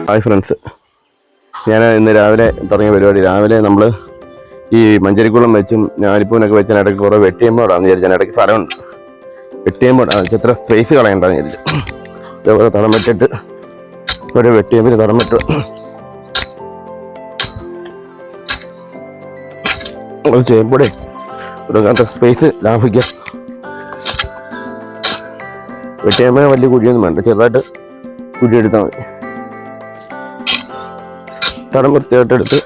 Hi friends, ഞാൻ ഇന്ന് രാവിലെ തുടങ്ങിയ പരിപാടി. രാവിലെ നമ്മൾ ഈ മഞ്ചരിക്കുളം വെച്ചും ഞാലിപ്പൂനൊക്കെ വെച്ചാൽ ഇടയ്ക്ക് കുറേ വെട്ടിയമ്പോടാന്ന് വിചാരിച്ചാൽ ഇടയ്ക്ക് സ്ഥലമുണ്ട്. വെട്ടിയമ്പോടാന്ന് വെച്ചാൽ എത്ര സ്പേസ് കളയണ്ടെന്ന് വിചാരിച്ചു. ഇതേപോലെ തടം വെട്ടിട്ട് ഒരു വെട്ടിയമ്പിൽ തടം വെട്ട് അത് ചെയ്യുമ്പോഴേ ഒരു സ്പേസ് ലാഭിക്കാം. വെട്ടിയമ്പിനെ വലിയ കുഴിയൊന്നും വേണ്ട, ചെറുതായിട്ട് കുഴി എടുത്താൽ മതി. തടം വൃത്തിയായിട്ടെടുത്ത്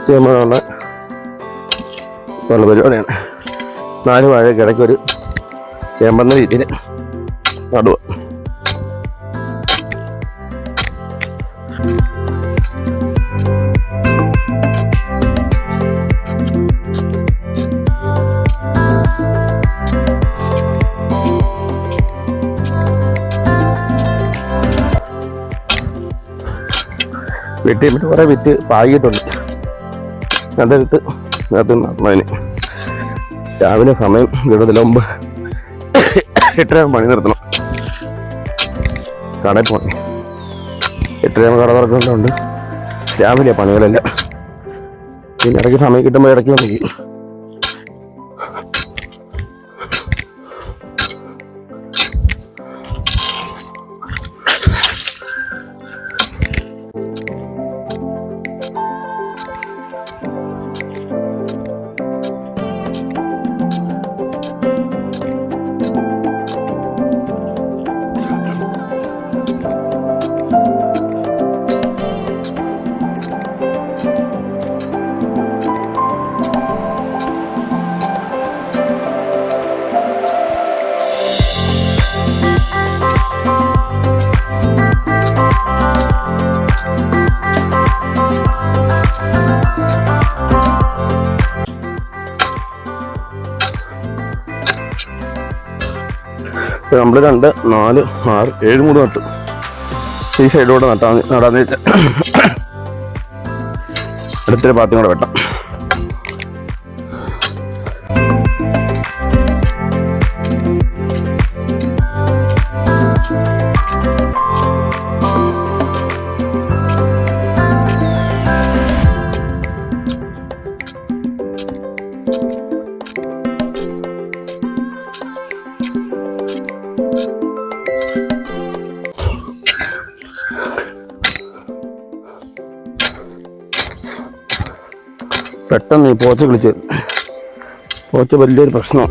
ചെയ്യുമ്പോഴുള്ള നല്ല പരിപാടിയാണ്. 4 വാഴയ്ക്ക് ഇടയ്ക്കൊരു ചേമ്പെന്ന രീതിയിൽ നടുക. വെട്ടിയിട്ട് കുറേ വിത്ത് പാകിയിട്ടുണ്ട്. അതെടുത്ത് അത് നടന്നതിന് രാവിലെ സമയം ഇടുന്നതിന് മുമ്പ് 8:30 പണി നിർത്തണം. കടയിൽ പോകണം. 8:30 കട തുറക്കുന്നുണ്ട്. രാവിലെ പണികളെല്ലാം. പിന്നെ ഇടയ്ക്ക് സമയം കിട്ടുമ്പോൾ ഇടയ്ക്ക് വന്നിരിക്കും. നമ്മൾ 2, 4, 6, 7 മൂട് നട്ടു. ഈ സൈഡിലൂടെ നടാന്ന് വെച്ചാൽ അടുത്തൊരു പാത്തും കൂടെ വെട്ടാം. പെട്ടെന്ന് ഈ പോച്ച കളിച്ച് പോച്ച വലിയൊരു പ്രശ്നം.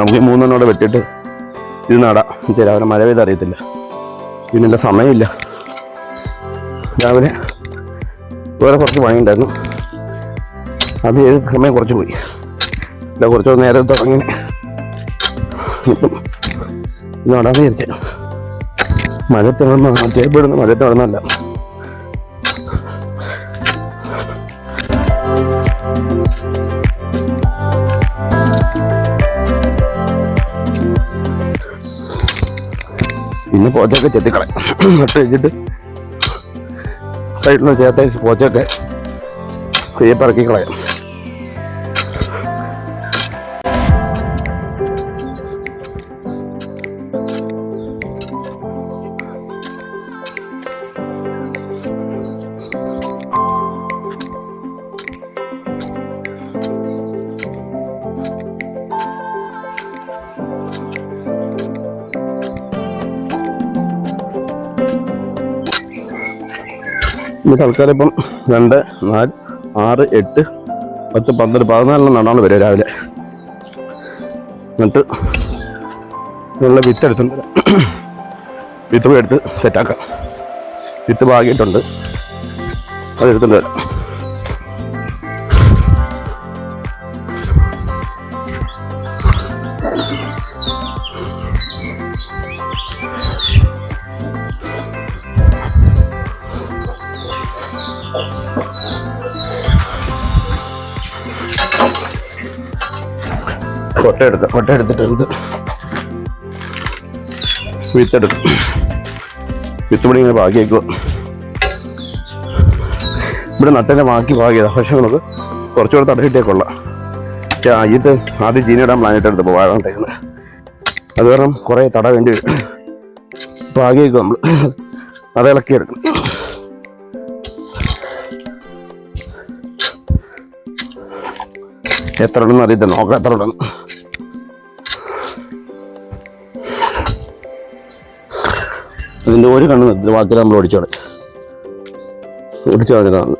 നമുക്ക് 3 വെട്ടിയിട്ട് ഇത് നടാം. രാവിലെ മഴ പെയ്ത് അറിയത്തില്ല. ഇതിനുള്ള സമയമില്ല. രാവിലെ വേറെ കുറച്ച് പണിയുണ്ടായിരുന്നു. അത് ഏത് സമയം കുറച്ച് പോയി. ഇല്ല, കുറച്ച് നേരത്തെ തുടങ്ങി. ഇപ്പം ഇത് നടാന്ന് വിചാരിച്ച മഴത്ത് നടന്ന ചേപ്പെടുന്ന മഴത്ത് നടന്നല്ല. പിന്നെ പോച്ചൊക്കെ ചെത്തിക്കളയും. നട്ട് കഴിഞ്ഞിട്ട് സൈഡിലുള്ള ചേർത്ത പോച്ചൊക്കെ കയ്യപ്പിറക്കി കളയാം. ഈ തൽക്കാലം ഇപ്പം 2, 4, 6, 8, 10, 12, 14 നടാണ് വരിക രാവിലെ. എന്നിട്ട് ഉള്ള വിത്ത് എടുത്തുണ്ട്. വിത്ത് പോയി എടുത്ത് സെറ്റാക്കാം. വിത്ത് പാകിയിട്ടുണ്ട്, അതെടുത്തുകൊണ്ട് വരാം. കൊട്ട എടുത്തിട്ട് എന്ത് വിത്തെടുക്കും. വിത്ത് ഇവിടെ ഇങ്ങനെ ബാക്കിയേക്കുക. ഇവിടെ നട്ടേൻ്റെ ബാക്കി പാകിയതാണ്. പക്ഷെ നമുക്ക് കുറച്ചുകൂടെ തടയിട്ടേ കൊള്ളാം. പക്ഷേ ഇത് ആദ്യം ചീനിയിടാൻ പ്ലാനിട്ട് എടുത്തപ്പോൾ വാഴ ഉണ്ടായിരുന്നത്. അത് കാരണം കുറേ തട വേണ്ടി വരും. പാകിയേക്കും നമ്മൾ അത് ഇളക്കിയെടുക്കണം. എത്ര ഉണ്ടെന്ന് അറിയത്തില്ല, നോക്കാം എത്ര ഉണ്ടെന്ന്. ഇതിൻ്റെ ഒരു കണ്ണ് നിർത്തി ബാക്കി നമ്മൾ ഓടിച്ചാൽ മതിതാണ്.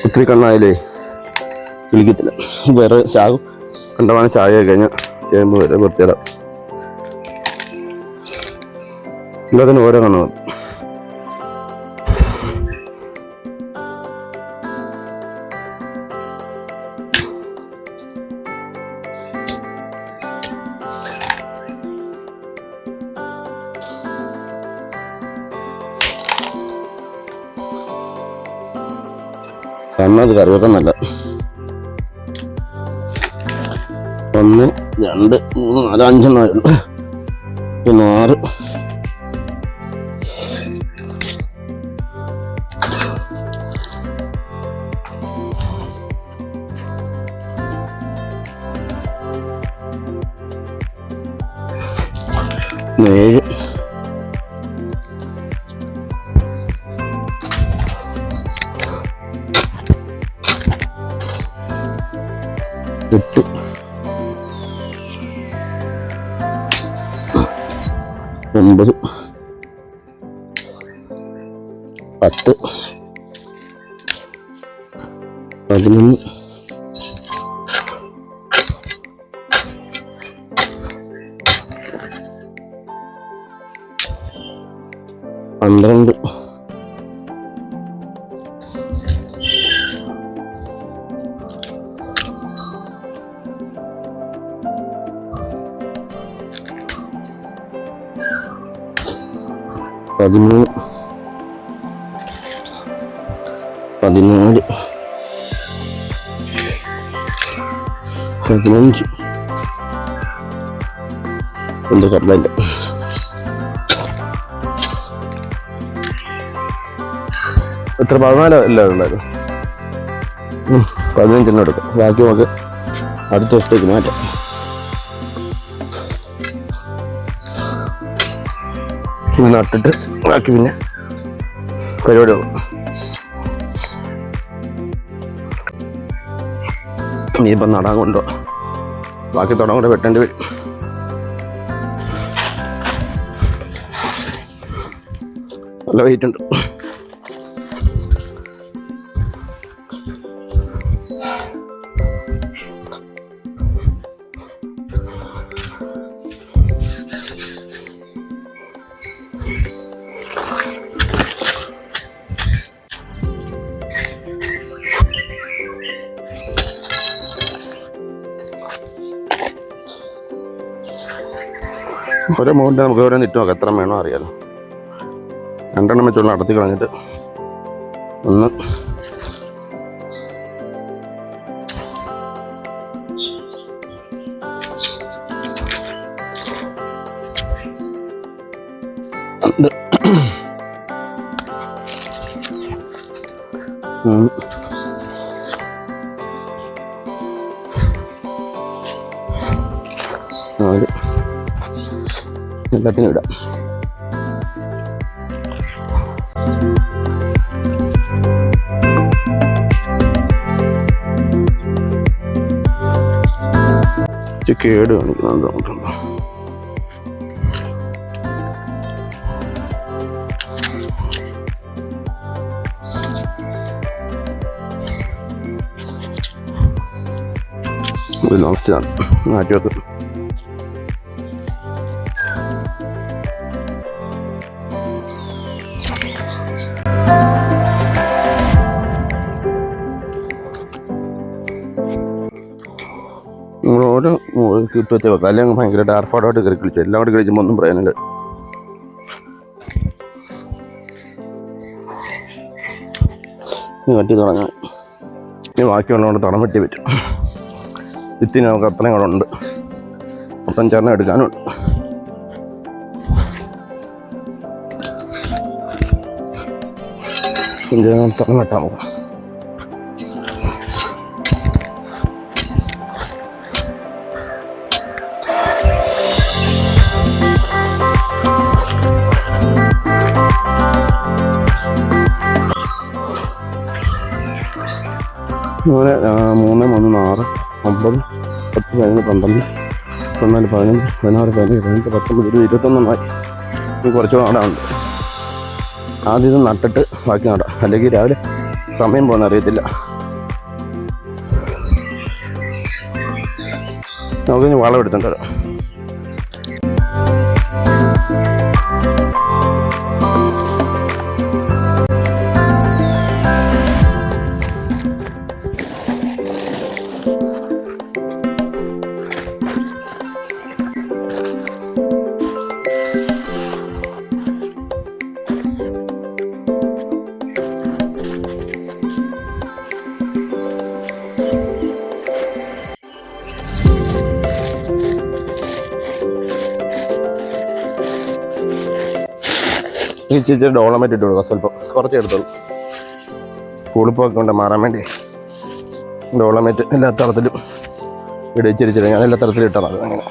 ഒത്തിരി കണ്ണായാലേ വിളിക്കത്തില്ല. വേറെ ചാകും. കണ്ടമാനം ചായ കഴിഞ്ഞാൽ ചെയ്യുമ്പോൾ വരെ വൃത്തിയിടാം. എല്ലാത്തിനും ഓരോ കണ്ണ് മതി. കണ്ണത് കറി വെക്കുന്നല്ല. 1 2 3 4 5 എണ്ണമായുള്ളൂ. പിന്നെ 6 7 8 9 10 11 12 13 14 15 എന്ത് കംപ്ലൈന്റ്. എത്ര 14 എല്ലാവരും ഉണ്ടായിരുന്നു. 15 എടുക്കാം. ബാക്കി നമുക്ക് അടുത്ത ദിവസത്തേക്ക് മാറ്റാം. നട്ടിട്ട് ബാക്കി പിന്നെ പരിപാടി ആവും. ഇനിയിപ്പം നടാൻ കൊണ്ടോ ബാക്കി തുടങ്ങാൻ കൂടെ വെട്ടേണ്ടി വരും. നല്ല വെയിറ്റ് ഉണ്ട്. ഓരോ മൗണ്ട് നമുക്ക് ഓരോ ഇട്ട് നോക്കാം. എത്ര വേണോ അറിയാലോ. 2 എണ്ണം വെച്ചുള്ള അടത്തി കളഞ്ഞിട്ട് ഒന്ന് എല്ലാത്തിനും ഇടാം. കേട് കാണിക്കുന്നുണ്ടോ? മാറ്റി വെക്കും. നമ്മൾ ഓരോ കിട്ട് വെച്ച വെക്കാം. അല്ലെങ്കിൽ ഭയങ്കര ഡാർഫാഡായിട്ട് കയറി കളിച്ചു. എല്ലാം കൂടെ കളിച്ചുമ്പോൾ ഒന്നും പറയാനില്ല. കട്ടി തുടങ്ങാൻ ബാക്കിയുള്ളതുകൊണ്ട് തടം വെട്ടി പറ്റും. വിത്തിന് നമുക്ക് അത്രയും കൂടെ ഉണ്ട്. മൊത്തം ചേർന്ന് എടുക്കാനുണ്ട്. തടം വെട്ടാൻ പോകും. അങ്ങനെ 3, 3, 6, 9, 10, 11, 12, 14, 15, 16, 17, 18, 19, 20, 21 ഇനി കുറച്ചുകൂടെ നടാനുണ്ട്. ആദ്യം ഇത് നട്ടിട്ട് ബാക്കി നടാം, അല്ലെങ്കിൽ രാവിലെ സമയം പോകുന്ന അറിയത്തില്ല. നമുക്കിനി വളം എടുത്തിട്ട് വരാം. ഈ ഇച്ചിരി ഡോളമേറ്റ് ഇട്ട് കൊടുക്കുക, സ്വല്പം കുറച്ച് എടുത്തോളൂ. സ്കൂളിൽ പോയിക്കൊണ്ട് മാറാൻ വേണ്ടി ഡോളമേറ്റ് എല്ലാ തരത്തിലും ഇടിച്ചിരിച്ചിട്ട് ഞാൻ എല്ലാ തരത്തിലും ഇട്ടതാണ്. അങ്ങനെ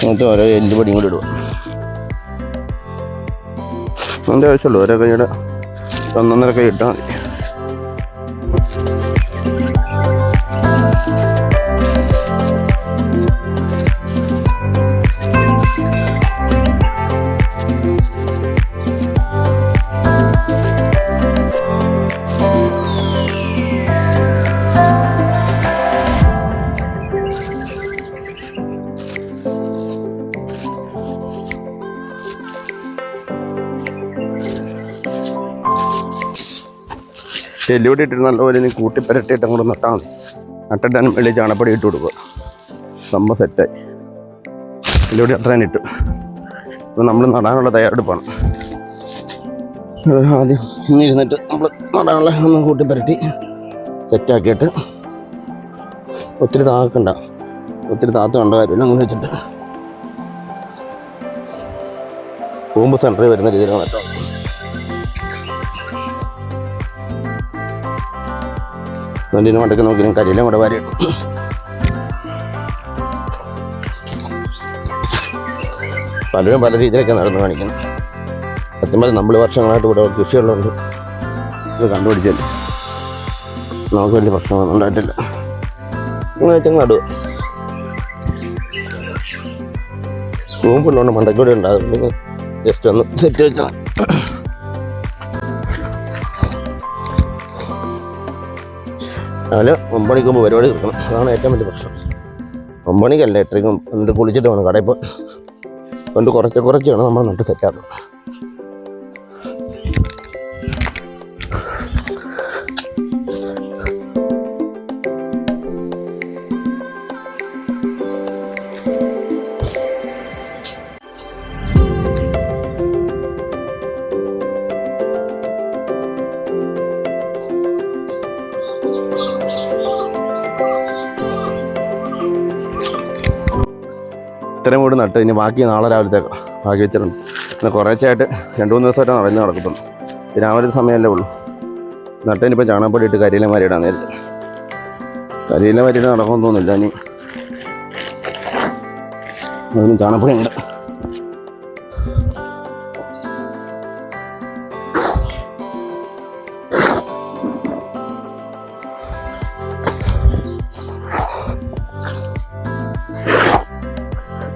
അങ്ങനത്തെ ഓരോ എല്ലുപടിയും കൂടി ഇടുക. അതിൻ്റെ ആവശ്യമുള്ളൂ. ഓരോ കൈയുടെ 1.5 കൈ ഇട്ടാൽ മതി. എല്ലുപൊടി ഇട്ടിട്ട് നല്ലപോലെ നീ കൂട്ടിപ്പരട്ടിയിട്ട് അങ്ങോട്ട് നട്ടാൽ മതി. നട്ടിട്ടാനും വെള്ളി ചാണപ്പൊടി ഇട്ട് കൊടുക്കുക. സംഭവം സെറ്റായി. എല്ലുപൊടി അത്രയും ഇട്ടു. ഇപ്പോൾ നമ്മൾ നടാനുള്ള തയ്യാറെടുപ്പാണ്. ആദ്യം ഇന്നിരുന്നിട്ട് നമ്മൾ നടാനുള്ള ഒന്ന് കൂട്ടിപ്പരട്ടി സെറ്റാക്കിയിട്ട് ഒത്തിരി താക്കണ്ട, ഒത്തിരി താത്ത കണ്ട കാര്യമില്ല. അങ്ങനെ വെച്ചിട്ട് കൂമ്പ് സെൻറ്ററിൽ വരുന്ന രീതിയിൽ നട്ടോ. അതിന് മണ്ടയ്ക്ക് നോക്കി കരിയിലും കൂടെ വാരി ഇട്ടു. പലരും പല രീതിയിലൊക്കെ നടന്നു കാണിക്കുന്നു. സത്യം പറഞ്ഞാൽ നമ്മൾ വർഷങ്ങളായിട്ട് ഇവിടെ കൃഷിയുള്ളതുകൊണ്ട് ഇത് കണ്ടുപിടിച്ചല്ലേ, നമുക്ക് വലിയ പ്രശ്നമൊന്നും ഉണ്ടായിട്ടില്ല. ഇങ്ങനെ വെച്ചങ്ങ് നടുക. കൂമ്പുള്ളതുകൊണ്ട് മണ്ടയ്ക്കൂടെ ഉണ്ടാകും. ജസ്റ്റ് ഒന്ന് സെറ്റ് വെച്ചാൽ അതിൽ 9 മണിക്ക് മുമ്പ് പരിപാടി തീർക്കണം. അതാണ് ഏറ്റവും വലിയ പ്രശ്നം. 9 മണിക്കല്ല, 8:30 എന്നിട്ട് കുളിച്ചിട്ട് വേണം കടയിൽ പോയി. കൊണ്ട് കുറച്ച് വേണം നമ്മൾ നട്ട് സെറ്റാക്കുക. ഇത്രയും കൂടി നട്ട് ഇനി ബാക്കി നാളെ രാവിലത്തേക്ക് ബാക്കി വെച്ചിട്ടുണ്ട്. പിന്നെ കുറേശ്ശായിട്ട് 2-3 ദിവസമായിട്ട് നടന്ന് നടക്കത്തുള്ളൂ. രാവിലെ സമയമല്ലേ ഉള്ളൂ. നട്ടതിനിപ്പോൾ ചാണകപ്പൊടി ഇട്ട് കരിയില മാരിയിടാൻ നേരത്തെ. കരിയില മാരിയിട്ട് നടക്കുമെന്ന് തോന്നുന്നില്ല. ഇനി അതിന് ചാണകപ്പൊടി ഉണ്ട്.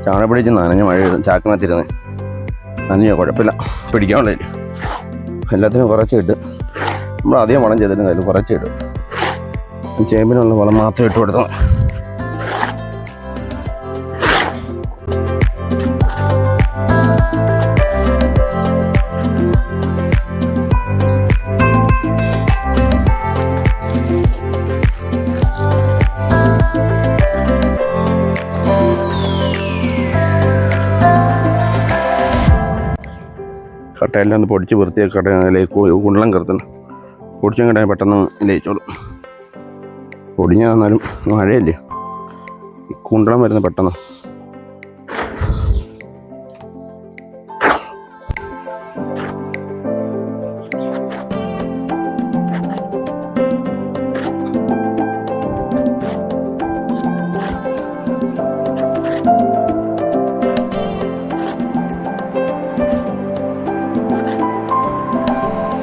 ചാണകപ്പൊടിച്ച് നനഞ്ഞ് മഴ ചാക്കിനകത്തിരുന്ന് നനഞ്ഞോ കുഴപ്പമില്ല, പിടിക്കാനുള്ളതില്ല. എല്ലാത്തിനും കുറച്ച് ഇട്ട് നമ്മൾ അധികം വളം ചെയ്തിരുന്നതിലും കുറച്ചിടും. ചേമ്പിനുള്ള വളം മാത്രം ഇട്ട് കൊടുത്താൽ കട്ടയെല്ലാം ഒന്ന് പൊടിച്ച് വൃത്തിയാക്കി കട്ടയിലേക്ക് കുണ്ടളം കറുത്തണം. പൊടിച്ചും കട്ടയും പെട്ടെന്ന് ലയിച്ചോളും. പൊടിഞ്ഞ തന്നാലും മഴയല്ലേ, കുണ്ടളം വരുന്ന പെട്ടെന്ന്.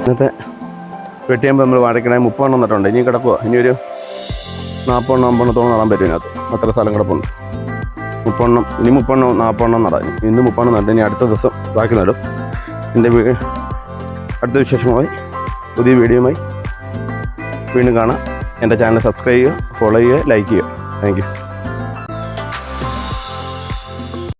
ഇന്നത്തെ വെട്ടിയാകുമ്പോൾ നമ്മൾ വാഴക്കണേ 30 നട്ടുണ്ട്. ഇനി കിടക്കുക. ഇനിയൊരു 40 50 നടാൻ പറ്റും ഇതിനകത്ത്. അത്ര സ്ഥലം കിടപ്പുണ്ട്. 30 ഇനി 30 40 നടാൻ. ഇന്ന് 30 നട്ട് ഇനി അടുത്ത ദിവസം ബാക്കി നടും. എൻ്റെ അടുത്ത വിശേഷമായി പുതിയ വീഡിയോയുമായി വീണ്ടും കാണാം. എൻ്റെ ചാനൽ സബ്സ്ക്രൈബ് ചെയ്യുക, ഫോളോ ചെയ്യുക, ലൈക്ക് ചെയ്യുക. Thank you.